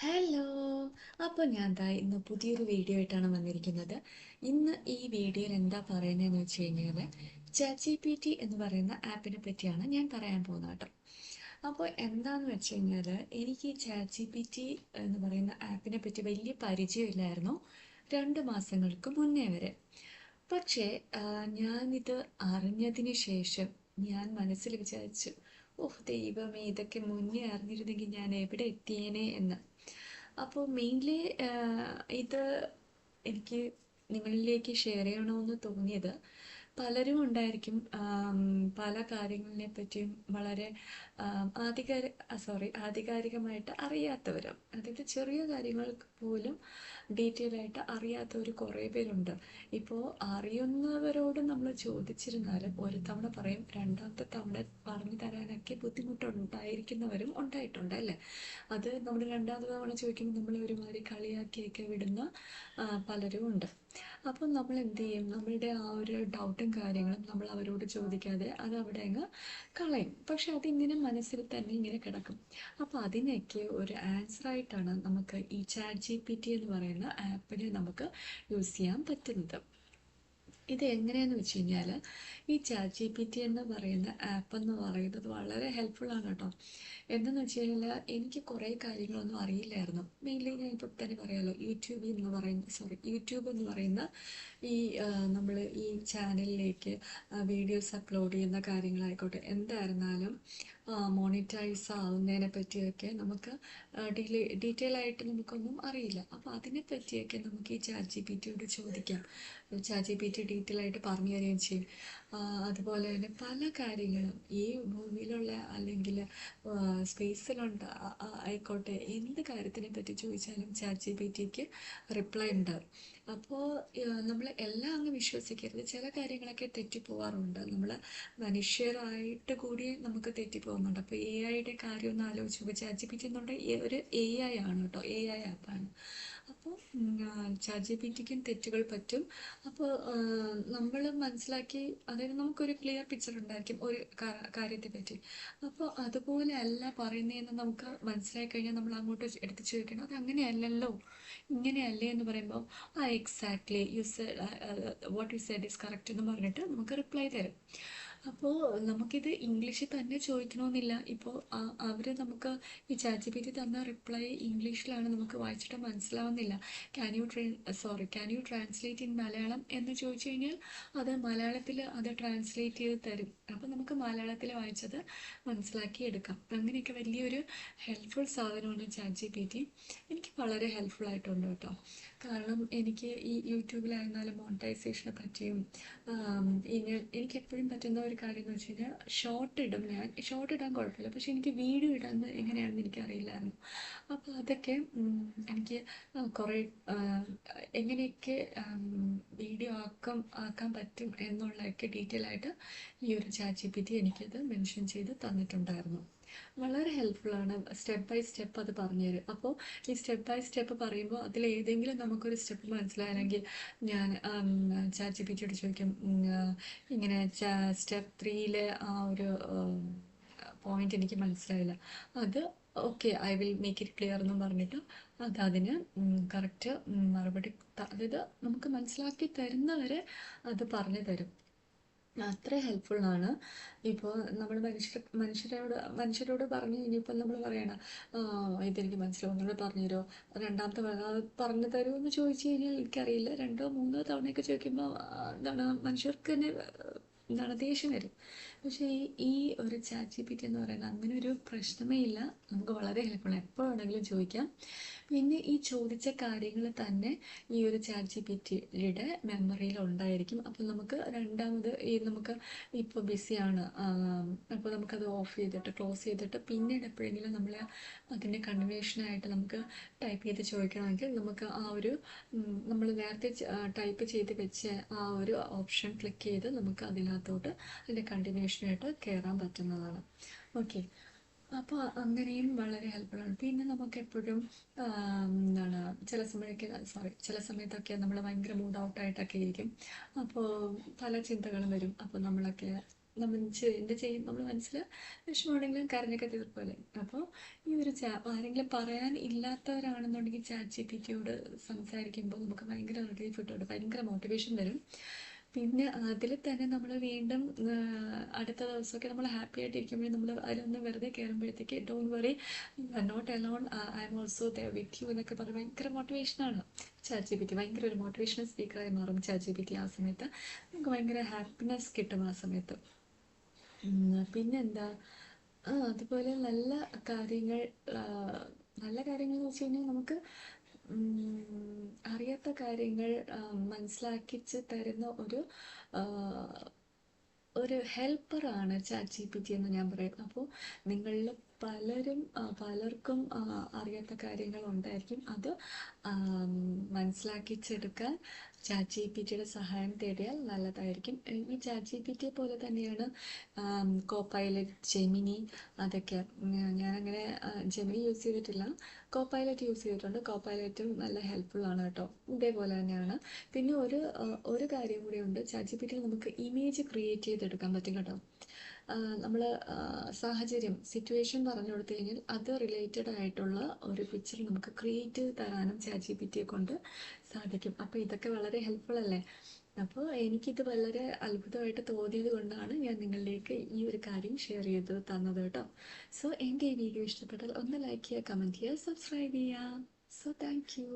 Hello. അപ്പോൾ ഞാൻ ദാ ഇന്ന് പുതിയൊരു വീഡിയോ ആയിട്ടാണ് വന്നിരിക്കുന്നത്. ഇന്ന് ഈ വീഡിയോയിൽ എന്താ പറയുന്നതെന്ന് വെച്ച് കഴിഞ്ഞാൽ ചാറ്റ് ജി പി ടി എന്ന് പറയുന്ന ആപ്പിനെ പറ്റിയാണ് ഞാൻ പറയാൻ പോകുന്നത് കേട്ടോ. അപ്പോൾ എന്താണെന്ന് വെച്ച് കഴിഞ്ഞാൽ എനിക്ക് ഈ ചാറ്റ് ജി പി ടി എന്ന് പറയുന്ന ആപ്പിനെ പറ്റി വലിയ പരിചയമില്ലായിരുന്നു 2 മാസങ്ങൾക്ക് മുന്നേ വരെ. പക്ഷേ ഞാനിത് അറിഞ്ഞതിന് ശേഷം ഞാൻ മനസ്സിൽ വിചാരിച്ചു, ഓഹ് ദൈവമേ, ഇതൊക്കെ മുന്നേ അറിഞ്ഞിരുന്നെങ്കിൽ ഞാൻ എവിടെ എത്തിയേനെ എന്ന്. അപ്പോൾ മെയിൻലി ഇത് എനിക്ക് നിങ്ങളിലേക്ക് ഷെയർ ചെയ്യണമെന്ന് തോന്നിയത്, പലരും ഉണ്ടായിരിക്കും പല കാര്യങ്ങളെ പറ്റിയും വളരെ ആധികാരികമായിട്ട് അറിയാത്തവരും, അതായത് ചെറിയ കാര്യങ്ങൾക്ക് പോലും ഡീറ്റെയിൽ ആയിട്ട് അറിയാത്തവർ കുറേ പേരുണ്ട്. ഇപ്പോൾ അറിയുന്നവരോട് നമ്മൾ ചോദിച്ചിരുന്നാലും ഒരു തവണ പറയും, രണ്ടാമത്തെ തവണ പറഞ്ഞു തരാനൊക്കെ ബുദ്ധിമുട്ടുണ്ടായിരിക്കുന്നവരും ഉണ്ടായിട്ടുണ്ട് അല്ലേ. അത് നമ്മൾ രണ്ടാമത്തെ തവണ ചോദിക്കുമ്പോൾ നമ്മളെ ഒരുമാതിരി കളിയാക്കിയൊക്കെ വിടുന്ന പലരും ഉണ്ട്. അപ്പം നമ്മൾ എന്ത് ചെയ്യും, നമ്മളുടെ ആ ഒരു ഡൗട്ടും കാര്യങ്ങളും നമ്മൾ അവരോട് ചോദിക്കാതെ അത് അവിടെ അങ്ങ് കളയും. പക്ഷെ അതിങ്ങനെ മനസ്സിൽ തന്നെ ഇങ്ങനെ കിടക്കും. അപ്പോൾ അതിനൊക്കെ ഒരു ആൻസറായിട്ടാണ് നമുക്ക് ഈ ചാറ്റ് ജി പി ടി എന്ന് പറയുന്ന ആപ്പിനെ നമുക്ക് യൂസ് ചെയ്യാൻ പറ്റുന്നത്. ഇത് എങ്ങനെയാണെന്ന് വെച്ച് കഴിഞ്ഞാൽ, ഈ ചാറ്റ് ജി പി ടി എന്ന് പറയുന്ന ആപ്പ് എന്ന് പറയുന്നത് വളരെ ഹെൽപ്ഫുള്ളാണ് കേട്ടോ. എന്തെന്ന് വെച്ച് കഴിഞ്ഞാൽ എനിക്ക് കുറേ കാര്യങ്ങളൊന്നും അറിയില്ലായിരുന്നു. മെയിൻലി ഞാൻ ഇപ്പോൾ തന്നെ പറയാമല്ലോ, യൂട്യൂബ് എന്ന് പറയുന്ന ഈ നമ്മൾ ഈ ചാനലിലേക്ക് വീഡിയോസ് അപ്ലോഡ് ചെയ്യുന്ന കാര്യങ്ങളായിക്കോട്ടെ, എന്തായിരുന്നാലും മോണിറ്റൈസ് ആവുന്നതിനെ പറ്റിയൊക്കെ നമുക്ക് ഡീറ്റെയിൽ ആയിട്ട് നമുക്കൊന്നും അറിയില്ല. അപ്പോൾ അതിനെ പറ്റിയൊക്കെ നമുക്ക് ഈ ചാറ്റ് ജി പി ടിയോട് ചോദിക്കാം. Chat G P T detail ആയിട്ട് പറഞ്ഞു തരികയും ചെയ്യും. അതുപോലെ തന്നെ പല കാര്യങ്ങളും ഈ ഭൂമിയിലുള്ള അല്ലെങ്കിൽ സ്പേസിലുണ്ട് ആയിക്കോട്ടെ, എന്ത് കാര്യത്തിനെ പറ്റി ചോദിച്ചാലും chat G P tick reply ഉണ്ടാവും. അപ്പോൾ നമ്മൾ എല്ലാം അങ്ങ് വിശ്വസിക്കരുത്. ചില കാര്യങ്ങളൊക്കെ തെറ്റിപ്പോവാറുണ്ട്. നമ്മൾ മനുഷ്യരായിട്ട് കൂടി നമുക്ക് തെറ്റിപ്പോകുന്നുണ്ട്. അപ്പോൾ എ ഐയുടെ കാര്യം ഒന്ന് ആലോചിച്ച് നോക്കുക. ചാറ്റ് ജി പി ടി എന്നുണ്ടെങ്കിൽ ഒരു എ ഐ ആണ് കേട്ടോ, എ ഐ ആപ്പാണ്. അപ്പോൾ ചാറ്റ് ജി പി ടിക്കും തെറ്റുകൾ പറ്റും. അപ്പോൾ നമ്മൾ മനസ്സിലാക്കി, അതായത് നമുക്കൊരു ക്ലിയർ പിക്ചർ ഉണ്ടായിരിക്കും ഒരു കാര്യത്തെ പറ്റി. അപ്പോൾ അതുപോലെ അല്ല പറയുന്നതെന്ന് നമുക്ക് മനസ്സിലാക്കി കഴിഞ്ഞാൽ നമ്മൾ അങ്ങോട്ട് എടുത്ത് ചോദിക്കണം, അത് അങ്ങനെയല്ലല്ലോ, ഇങ്ങനെയല്ലേ എന്ന് പറയുമ്പോൾ exactly what you said is correct എന്ന് പറഞ്ഞിട്ട് നമുക്ക് റിപ്ലൈ തരും. അപ്പോൾ നമുക്കിത് ഇംഗ്ലീഷിൽ തന്നെ ചോദിക്കണമെന്നില്ല. ഇപ്പോൾ അവർ നമുക്ക് ഈ ചാറ്റ് ജി പി ടി തന്ന റിപ്ലൈ ഇംഗ്ലീഷിലാണ്, നമുക്ക് വായിച്ചിട്ട് മനസ്സിലാവുന്നില്ല. Can you translate in Malayalam എന്ന് ചോദിച്ചു കഴിഞ്ഞാൽ അത് മലയാളത്തിൽ അത് ട്രാൻസ്ലേറ്റ് ചെയ്ത് തരും. അപ്പോൾ നമുക്ക് മലയാളത്തിൽ വായിച്ചത് മനസ്സിലാക്കി എടുക്കാം. അങ്ങനെയൊക്കെ വലിയൊരു ഹെൽപ്ഫുൾ സാധനമാണ് ചാറ്റ് ജി പി ടി. എനിക്ക് വളരെ ഹെൽപ്ഫുൾ ആയിട്ടുണ്ട് കേട്ടോ. കാരണം എനിക്ക് ഈ യൂട്യൂബിലായിരുന്നാലും മോണിറ്റൈസേഷനെ പറ്റിയും എനിക്ക് എപ്പോഴും പറ്റുന്ന ഒരു കാര്യം എന്ന് വെച്ച് കഴിഞ്ഞാൽ, ഷോർട്ട് ഇടാൻ കുഴപ്പമില്ല, പക്ഷെ എനിക്ക് വീഡിയോ ഇടാൻ എങ്ങനെയാണെന്ന് എനിക്കറിയില്ലായിരുന്നു. അപ്പോൾ അതൊക്കെ എനിക്ക് കുറേ എങ്ങനെയൊക്കെ വീഡിയോ ആക്കാൻ പറ്റും എന്നുള്ളതൊക്കെ ഡീറ്റെയിൽ ആയിട്ട് ഈ ഒരു ചാറ്റ് ജി പി ടി എനിക്കത് മെൻഷൻ ചെയ്ത് തന്നിട്ടുണ്ടായിരുന്നു. വളരെ ഹെൽപ്ഫുള്ളാണ്. സ്റ്റെപ്പ് ബൈ സ്റ്റെപ്പ് അത് പറഞ്ഞുതരും. അപ്പോൾ ഈ സ്റ്റെപ്പ് ബൈ സ്റ്റെപ്പ് പറയുമ്പോൾ അതിലേതെങ്കിലും നമുക്കൊരു സ്റ്റെപ്പ് മനസ്സിലായില്ലെങ്കിൽ ഞാൻ ചാറ്റ് ജി പി ടിയോട് ചോദിക്കും, ഇങ്ങനെ സ്റ്റെപ്പ് 3-ലെ ആ ഒരു പോയിന്റ് എനിക്ക് മനസ്സിലായില്ല, അത് okay, I will make it clear എന്നും പറഞ്ഞിട്ട് അതിന് കറക്റ്റ് മറുപടി, അതായത് നമുക്ക് മനസ്സിലാക്കി തരുന്നവരെ അത് പറഞ്ഞു തരും. അത്ര ഹെൽപ്ഫുള്ളാണ്. ഇപ്പോൾ നമ്മൾ മനുഷ്യരോട് പറഞ്ഞു കഴിഞ്ഞപ്പോൾ നമ്മൾ പറയണം, ഇതെനിക്ക് മനസ്സിലാവുന്നുണ്ട്, പറഞ്ഞു തരുമോ, രണ്ടാമത്തെ പറഞ്ഞു തരുമോ എന്ന് ചോദിച്ചു കഴിഞ്ഞാൽ എനിക്കറിയില്ല. 2-3 തവണയൊക്കെ ചോദിക്കുമ്പോൾ മനുഷ്യർക്ക് തന്നെ ദേഷ്യം വരും. പക്ഷേ ഈ ഒരു ചാറ്റ് ജി പി ടി എന്ന് പറയുന്നത് അങ്ങനെ ഒരു പ്രശ്നമേ ഇല്ല. നമുക്ക് വളരെ ഹെൽപ്ഫുൾ, എപ്പോൾ വേണമെങ്കിലും ചോദിക്കാം. പിന്നെ ഈ ചോദിച്ച കാര്യങ്ങൾ തന്നെ ഈ ഒരു ചാറ്റ് ജി പി ടിയുടെ മെമ്മറിയിൽ ഉണ്ടായിരിക്കും. അപ്പോൾ നമുക്ക് രണ്ടാമത് നമുക്ക് ഇപ്പോൾ ബിസിയാണ്, അപ്പോൾ നമുക്കത് ഓഫ് ചെയ്തിട്ട് ക്ലോസ് ചെയ്തിട്ട് പിന്നീട് എപ്പോഴെങ്കിലും നമ്മൾ അതിൻ്റെ കണ്ടിന്യൂഷനായിട്ട് നമുക്ക് ടൈപ്പ് ചെയ്ത് ചോദിക്കണമെങ്കിൽ നമുക്ക് ആ ഒരു നമ്മൾ നേരത്തെ ടൈപ്പ് ചെയ്ത് വെച്ച ആ ഒരു ഓപ്ഷൻ ക്ലിക്ക് ചെയ്ത് നമുക്ക് അതിനകത്തോട്ട് അതിൻ്റെ കണ്ടിന്യൂഷനായിട്ട് കയറാൻ പറ്റുന്നതാണ്. ഓക്കെ. അപ്പോൾ അങ്ങനെയും വളരെ ഹെൽപ്ഫുള്ളാണ്. പിന്നെ നമുക്കെപ്പോഴും എന്താണ് ചില സമയത്തൊക്കെ നമ്മൾ ഭയങ്കര മൂഡ് ഔട്ടായിട്ടൊക്കെ ഇരിക്കും. അപ്പോൾ പല ചിന്തകളും വരും. അപ്പോൾ നമ്മളൊക്കെ നമ്മൾ മനസ്സിൽ വിഷമമുണ്ടെങ്കിലും കരഞ്ഞൊക്കെ തീർക്കുമല്ലേ. അപ്പോൾ ഈ ഒരു ആരെങ്കിലും പറയാൻ ഇല്ലാത്തവരാണെന്നുണ്ടെങ്കിൽ ചാറ്റ് ജി പി ടിയോട് സംസാരിക്കുമ്പോൾ നമുക്ക് ഭയങ്കര റിലീഫ് കിട്ടും, ഭയങ്കര മോട്ടിവേഷൻ വരും. പിന്നെ അതിൽ തന്നെ നമ്മൾ വീണ്ടും അടുത്ത ദിവസമൊക്കെ നമ്മൾ ഹാപ്പി ആയിട്ടിരിക്കുമ്പോഴേ നമ്മൾ അതിലൊന്ന് വെറുതെ കയറുമ്പോഴത്തേക്ക് don't worry, you are not alone, I'm also there with you എന്നൊക്കെ പറഞ്ഞ് ഭയങ്കര മോട്ടിവേഷനാണ് ചാറ്റ് ജി പി ടി. ഭയങ്കര ഒരു മോട്ടിവേഷണൽ സ്പീക്കറായി മാറും ചാറ്റ് ജി പി ടി ആ സമയത്ത്. നമുക്ക് ഭയങ്കര ഹാപ്പിനെസ് കിട്ടും ആ സമയത്ത്. പിന്നെന്താ, അതുപോലെ കാര്യങ്ങൾ ആ, നല്ല കാര്യങ്ങൾ എന്ന് വെച്ച് കഴിഞ്ഞാൽ നമുക്ക് അറിയാത്ത കാര്യങ്ങൾ മനസ്സിലാക്കിച്ച് തരുന്ന ആ, ഒരു ഹെൽപ്പറാണ് ചാറ്റ് ജി പി ടി എന്ന് ഞാൻ പറയും. അപ്പോൾ നിങ്ങളിൽ പലർക്കും അറിയാത്ത കാര്യങ്ങൾ ഉണ്ടായിരിക്കും. അത് മനസ്സിലാക്കിച്ചെടുക്കാൻ ചാറ്റ് ജി പി ടിയുടെ സഹായം തേടിയാൽ നല്ലതായിരിക്കും. ഈ ചാറ്റ് ജി പി ടിയെ പോലെ തന്നെയാണ് കോപ്പൈലറ്റ്, ജെമിനി, അതൊക്കെ. ഞാനങ്ങനെ ജെമിനി യൂസ് ചെയ്തിട്ടില്ല, കോപ്പൈലറ്റ് യൂസ് ചെയ്തിട്ടുണ്ട്. കോപ്പൈലറ്റും നല്ല ഹെൽപ്ഫുൾ ആണ് കേട്ടോ, ഇതേപോലെ തന്നെയാണ്. പിന്നെ ഒരു കാര്യം കൂടി ഉണ്ട്, ചാറ്റ് ജി പി ടിയിൽ നമുക്ക് ഇമേജ് ക്രിയേറ്റ് ചെയ്തെടുക്കാൻ പറ്റും കേട്ടോ. നമ്മൾ സിറ്റുവേഷൻ പറഞ്ഞു കൊടുത്തു കഴിഞ്ഞാൽ അത് റിലേറ്റഡ് ആയിട്ടുള്ള ഒരു പിക്ചർ നമുക്ക് ക്രിയേറ്റ് ചെയ്ത് തരാനും ചാറ്റ് ജി പി ടിയെ കൊണ്ട് സാധിക്കും. അപ്പോൾ ഇതൊക്കെ വളരെ ഹെൽപ്ഫുൾ അല്ലേ. അപ്പോൾ എനിക്കിത് വളരെ അത്ഭുതമായിട്ട് തോന്നിയത് കൊണ്ടാണ് ഞാൻ നിങ്ങളിലേക്ക് ഈ ഒരു കാര്യം ഷെയർ ചെയ്ത് തന്നത് കേട്ടോ. സോ എൻ്റെ ഈ വീഡിയോ ഇഷ്ടപ്പെട്ടാൽ ഒന്ന് ലൈക്ക് ചെയ്യുക, കമൻറ്റ് ചെയ്യുക, സബ്സ്ക്രൈബ് ചെയ്യുക. So thank you.